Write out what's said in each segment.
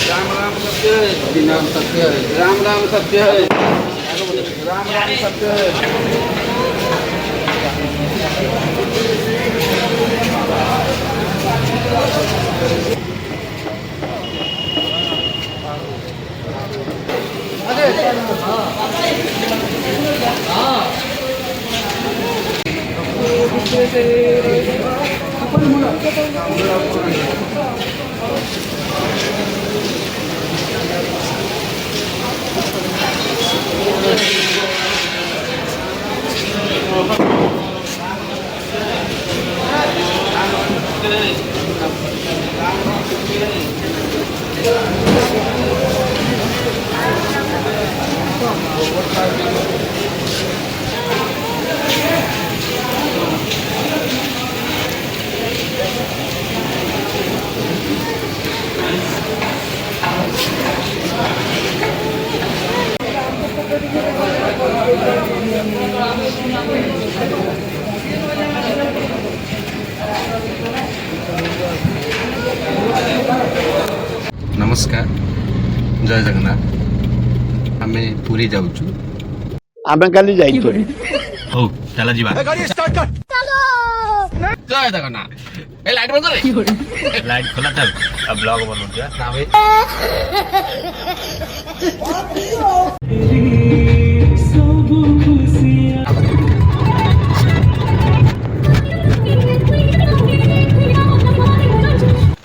राम राम सत्य है, हरि नाम सत्य है, राम राम सत्य है, राम राम सत्य है। नमस्कार, जय जगन्नाथ। आमे पूरी जाऊचु। आमे काली जाइछो। हो चला जीवा। गाड़ी स्टार्ट कर। जय जगन्नाथ। ए लाइट बंद करे। लाइट खोला चल। अब ब्लॉग बनौ दिया। ना भाई।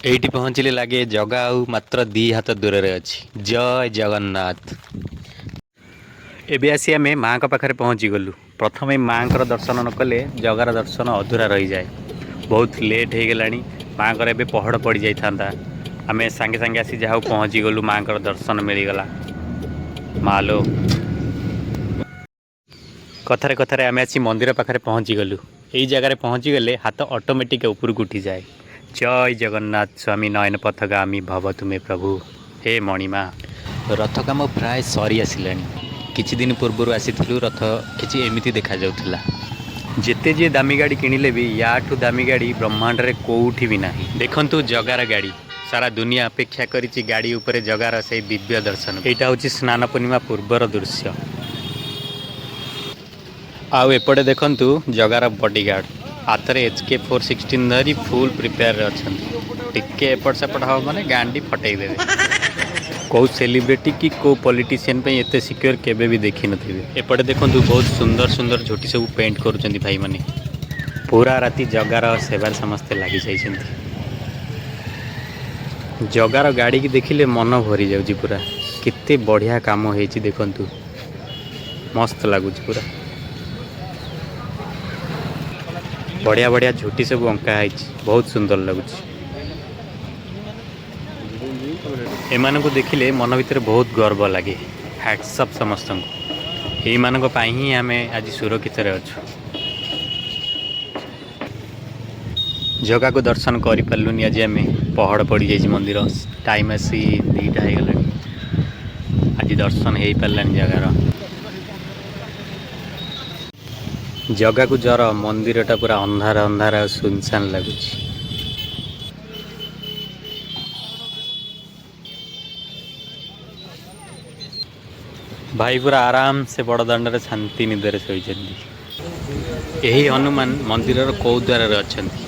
एठी पहुँचले लगे जगह आउ मात्र 2 हाथ दूर रे अछि। जय जगन्नाथ। एबे आसी आमे माँ का पाखरे पहुँची गलु। प्रथमे माँ कर दर्शन न कले जगार दर्शन अधूरा रही जाए। बहुत लेट हो गलानी। माँ कर एबे पहड़ पड़ जाई थांता। आमे संगे संगे आसी जाऊ पहुँची गलु। माँ कर दर्शन मिल गला। मालो कथारे कथारे आमे आसी मंदिर पाखरे पहुँची गलु। एई जगार पहुँची गले हाथ ऑटोमेटिक ऊपर उठी जाए। जय जगन्नाथ स्वामी नयन पथगामी भव तुमे प्रभु। हे मणिमा रथ काम प्राय सरी आसिलानी। किछि दिन पूर्व आसीथिलु रथ किछि एमिति देखा जाउथिला। जेते जे दामी गाड़ी किनिले भी याठू दामी गाड़ी ब्रह्मांड रे कोउठी भी नाही। देखंतु जगार गाड़ी सारा दुनिया अपेक्षा करिछि गाड़ी ऊपर जगार से दिव्य दर्शन। एटा होछि स्नान पूर्णिमा पूर्वर दृश्य। आउ एपटे देखंतु जगार बॉडीगार्ड हाथरे HK416 धरी फुल प्रिपेयर अछंती। टिके एपट सेपट हो माने गांडी फटई देबे। को सेलिब्रिटी की को पॉलिटिशियन पे एते सिक्योर केबे भी देखि नथिबे। एपटे देखंतु बहुत सुंदर सुंदर झोटी सब पेंट करूचंती भाई माने। पूरा राती जगार सेवार समस्ते लागि जाइछंती। जगार गाड़ी की देखिले मन भरी जाउची पूरा। कित्ते बढ़िया काम हेची देखंतु। मस्त लागुची पूरा। बढ़िया बढ़िया झूठी सब अंका है। बहुत सुंदर लगुच। एमान को देखिले मन भीतर बहुत गर्व लगे। हैट्सअप समस्त को। एई मानक पाई ही आमे आज सुरक्षित रे अछु। जगह को दर्शन करि पारलुनी। आज आमे पहाड़ पड़ी जाई मंदिर। टाइम आसी 2टा हो गलानी। आज दर्शन हो पारलानी जगार। जगह को जर मंदिरटा पूरा अंधार अंधार सुनसान लगुच। भाई पूरा आराम से बड़दाण्ड रे शांति निदरे शोइछन्ती। एही हनुमान मंदिर कौ द्वार अच्छन्ती।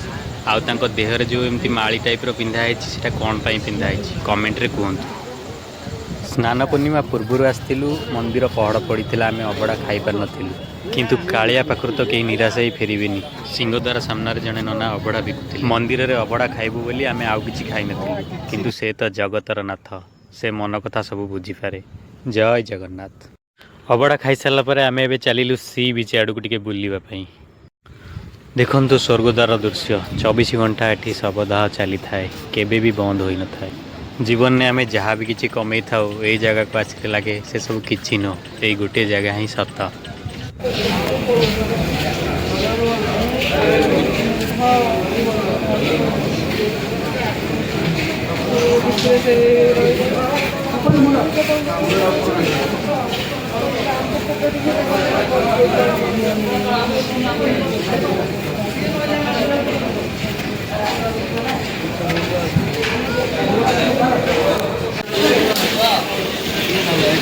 आउ तांको देह रे जो एमती माली टाइप रो पिंधा हैछि सेटा कोन पई पिंधा हैछि कमेंट रे कहंतु। स्नान पूर्णिमा पूर्व आसथिलु मंदिर पहड़ पड़ीथिला। आमे अबड़ा खाई पार नथिलु किंतु कालिया पाखरु तो केही निराश ही फेरिबेनी। सिंहद्वार सामने जने नना अबड़ा बिकुथिले। मंदिर रे अबड़ा खाइबु बोली आमे आउ किछि खाइ नथिलु किंतु से तो जगतर नाथ। से मन कथा सब बुझी पारे। जय जगन्नाथ। अबड़ा खाई सारला परे आमे एबे चलिलु सी बीच आडू टिके बुलिबा पई। देखंतु स्वर्गद्वार दृश्य 24 घंटा एठी सबदाह चली थाए। केबे भी बंद होई न थाए। जीवन में आमे जहाँ भी किछि कमै थाउ एई जगह को आसिके लागे से सब किछि न। एई गोटे जगह ही सत।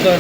राम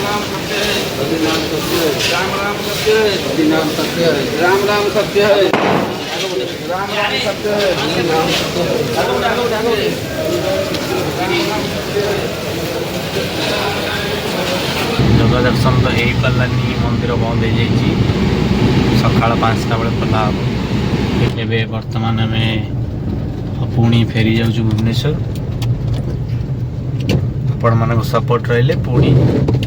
राम सत्य है, भजन नाम सत्य है। राम राम सत्य है, भजन नाम सत्य है। राम राम सत्य है, राम राम सत्य है, भजन नाम सत्य है। जग दर्शन तो हो पारानी मंदिर बंद हो जाइए सका 5टा बेले खोला हम एवं बर्तमान आम पुणी फेरी जाऊँ भुवनेश्वर आपण मान सपोर्ट रही पुणी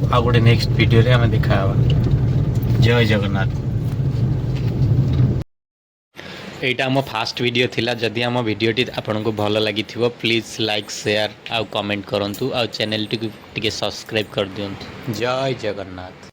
आ गोटे नेक्स्ट वीडियो रे हमें देखा जय जगन्नाथ। एटा आम फास्ट वीडियो थिला जदि आम वीडियोटी आपन को भल लगी प्लीज लाइक शेयर आउ कमेंट करंतु आउ चैनल टी सब्सक्राइब कर दियंतु। जय जगन्नाथ।